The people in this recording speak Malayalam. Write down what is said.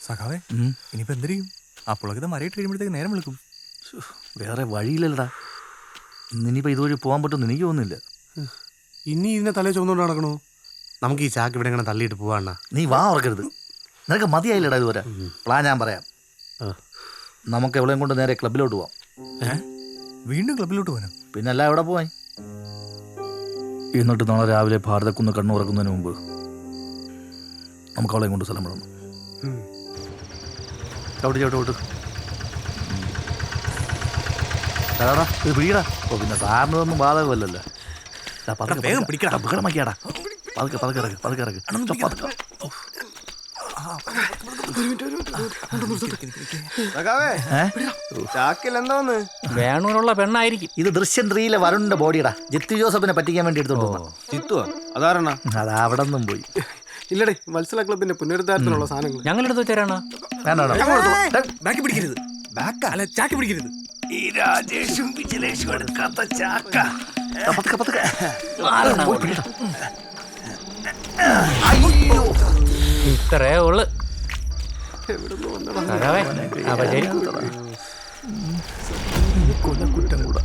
സഖാവേ ഇനിയിപ്പോ എന്തിരിക്കും? അപ്പോഴൊക്കെ മരയിട്ട് കഴിയുമ്പോഴത്തേക്ക് നേരം വിളിക്കും. വേറെ വഴിയില്ലല്ലടാ. ഇനിയിപ്പോൾ ഇതുവഴി പോകാൻ പറ്റുമെന്ന് എനിക്ക് തോന്നുന്നില്ല. ഇനി ഇതിനെ തലേ ചുവന്നുകൊണ്ട് നടക്കണോ? നമുക്ക് ഈ ചാക്ക് ഇവിടെ ഇങ്ങനെ തള്ളിയിട്ട് പോവാണ്ണ. നീ വാ ഓർക്കരുത്. നിനക്ക് മതിയായില്ലടാ ഇതുവരെ. പ്ലാൻ ഞാൻ പറയാം. നമുക്ക് എവിടെയും കൊണ്ട് നേരെ ക്ലബിലോട്ട് പോവാം. വീണ്ടും ക്ലബിലോട്ട് പോകാനോ? പിന്നെ അല്ല എവിടെ പോവാൻ? എന്നിട്ട് നാളെ രാവിലെ ഭാരതക്കുന്ന് കണ്ണുറക്കുന്നതിന് മുമ്പ് നമുക്ക് അവളെയും കൊണ്ട് സ്ഥലം വിടണം. ചവിട്ട് ചവിട്ട് ചവിട്ട്. എടാ ഇത് പിടിക്കടാ. ഓ പിന്നെ സാറിനൊന്നും ബാധകമല്ലല്ലോ. വേഗം പിടിക്കടാ. ബഹളമാക്കിയാടാ. പതുക്കെ പതുക്കെ ഇറക്ക് പതുക്കെ ഇറക്ക്. ചാക്കിൽ എന്തോന്ന്? വേണൂനുള്ള പെണ്ണായിരിക്കും. ഇത് ദൃശ്യം 3-ലെ വരുണിന്റെ ബോഡിയടാ. ജിത്തു ജോസഫിനെ പറ്റിക്കാൻ വേണ്ടി എടുത്തോണ്ട്. ചിത്തുവാ? അതാരണ? അത് അവിടെ നിന്നും പോയി. ഇല്ലടേ, മത്സര ക്ലബിന്റെ പുനരുദ്ധാരത്തിനുള്ള സാധനങ്ങൾ ഞങ്ങളെടുത്ത് വെച്ചാരാണ്. ബാക്കി പിടിക്കരുത്. അല്ല ചാക്കി പിടിക്കരുത്. ഈ രാജേഷും വിജിലേഷും എടുക്കാത്ത ചാക്ക. പതുക്കെ പതുക്കെ. ഇത്രേ ഉള്ളു. കൊലക്കുറ്റം കൂടെ.